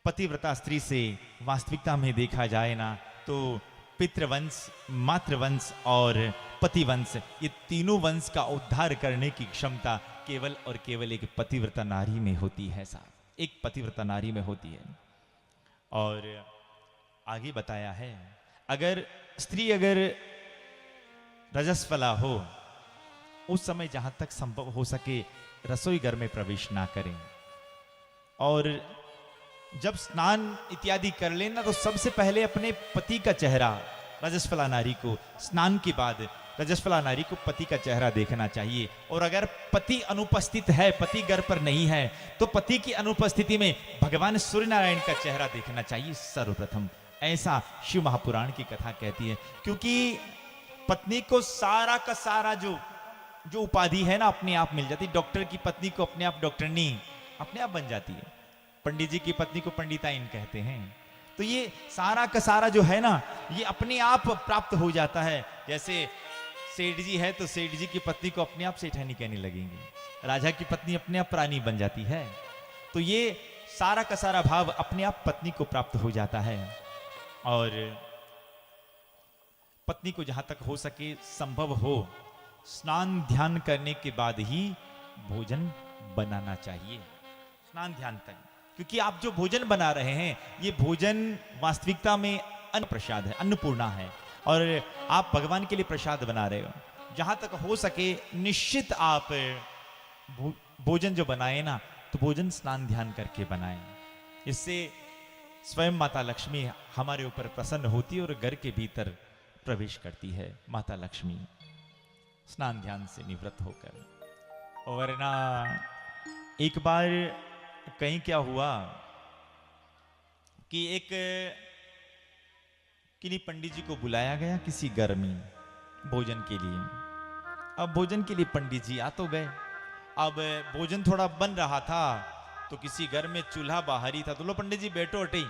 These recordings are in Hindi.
पतिव्रता स्त्री से वास्तविकता में देखा जाए ना तो पितृवंश, मातृवंश और पतिवंश, ये तीनों वंश का उद्धार करने की क्षमता केवल और केवल एक पतिव्रता नारी में होती है साहब, एक पतिव्रता नारी में होती है। और आगे बताया है, अगर स्त्री अगर रजस्वला हो, उस समय जहां तक संभव हो सके रसोई घर में प्रवेश ना करें, और जब स्नान इत्यादि कर लेना तो सबसे पहले अपने पति का चेहरा, रजस्वला नारी को स्नान के बाद रजस्वला नारी को पति का चेहरा देखना चाहिए। और अगर पति अनुपस्थित है, पति घर पर नहीं है, तो पति की अनुपस्थिति में भगवान सूर्य नारायण का चेहरा देखना चाहिए सर्वप्रथम। ऐसा शिव महापुराण की कथा कहती है, क्योंकि पत्नी को सारा का सारा जो उपाधि है ना अपने आप मिल जाती। डॉक्टर की पत्नी को अपने आप डॉक्टरनी अपने आप बन जाती है, पंडित जी की पत्नी को पंडिताइन कहते हैं। तो ये सारा का सारा जो है ना, ये अपने आप प्राप्त हो जाता है। जैसे सेठ जी है तो सेठ जी की पत्नी को अपने आप सेठानी कहने लगेंगे, राजा की पत्नी अपने आप रानी बन जाती है। तो ये सारा का सारा भाव अपने आप पत्नी को प्राप्त हो जाता है। और पत्नी को जहां तक हो सके संभव हो स्नान ध्यान करने के बाद ही भोजन बनाना चाहिए, स्नान ध्यान तक। क्योंकि आप जो भोजन बना रहे हैं, ये भोजन वास्तविकता में अन्न प्रसाद है, अन्नपूर्णा है, और आप भगवान के लिए प्रसाद बना रहे हो। जहां तक हो सके निश्चित आप भोजन जो बनाए ना, तो भोजन स्नान ध्यान करके बनाएं। इससे स्वयं माता लक्ष्मी हमारे ऊपर प्रसन्न होती है और घर के भीतर प्रवेश करती है माता लक्ष्मी, स्नान ध्यान से निवृत्त होकर। और ना एक बार कहीं क्या हुआ कि एक किन्हीं पंडित जी को बुलाया गया किसी घर में भोजन के लिए। अब भोजन के लिए पंडित जी आ तो गए। अब भोजन थोड़ा बन रहा था तो किसी घर में चूल्हा बाहर ही था, तो लो पंडित जी बैठो हटे,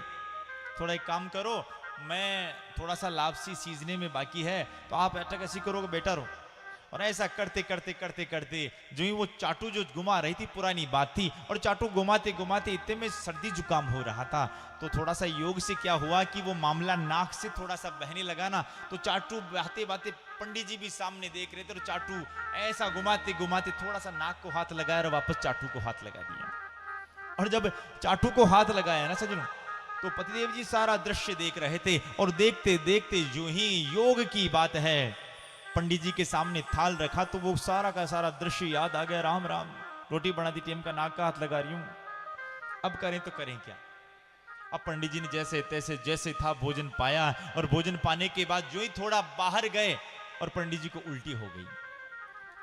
थोड़ा एक काम करो, मैं थोड़ा सा लापसी सीजने में बाकी है, तो आप ऐसा कैसी करोगे, बेटा रहो। और ऐसा करते करते करते करते जो ही वो चाटू जो घुमा रही थी, पुरानी बात थी, और चाटू घुमाते घुमाते इतने में सर्दी जुकाम हो रहा था। तो थोड़ा सा योग से क्या हुआ कि वो मामला नाक से थोड़ा सा बहने लगा ना, तो चाटू बहते बहते पंडित जी भी सामने देख रहे थे, और चाटू ऐसा घुमाते घुमाते थोड़ा सा नाक को हाथ लगाया और वापस चाटू को हाथ लगा दिया। और जब चाटू को हाथ लगाया ना सज्जनों, तो पतिदेव जी सारा दृश्य देख रहे थे, और देखते देखते जो ही योग की बात है पंडित जी के सामने थाल रखा, तो वो सारा का सारा दृश्य याद आ गया। राम राम, रोटी बनाती टाइम का नाक का हाथ लगा रही हूं, अब करें तो करें क्या। अब पंडित जी ने जैसे तैसे जैसे था भोजन पाया, और भोजन पाने के बाद जो ही थोड़ा बाहर गए और पंडित जी को उल्टी हो गई।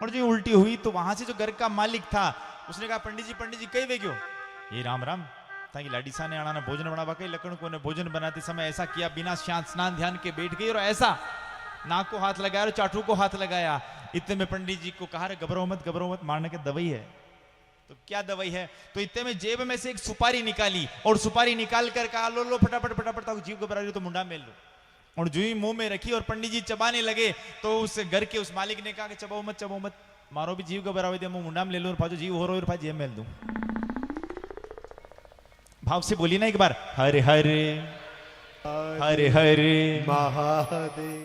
और जो उल्टी हुई तो वहां से जो घर का मालिक था उसने कहा, पंडित जी कहीं वे क्यों, ये राम राम ताकि लाडीसा ने आना भोजन बनावा कई लकड़ को ने भोजन बनाते समय ऐसा किया, बिना स्नान ध्यान के बैठ गई और ऐसा नाक को हाथ लगाया और चाटू को हाथ लगाया। इतने में पंडित जी को कहा, घबराओ मत, मारने की दवाई है। तो क्या दवाई है, तो इतने में जेब में से एक सुपारी निकाली, और सुपारी निकाल कर कहा, लो फटाफट फटाफट, जीव घबरा रही हो तो मुंडा मेल लो। और जो ही मुंह में रखी और पंडित जी चबाने लगे, तो उस घर के उस मालिक ने कहा कि चबाओ मत, मारो भी जीव घबरावे दे, मुंडा में ले लो, और फाजो जीव हो रो और जेब मेल दू। भाव से बोली ना एक बार, हरे हरे हरे हरे महादेव।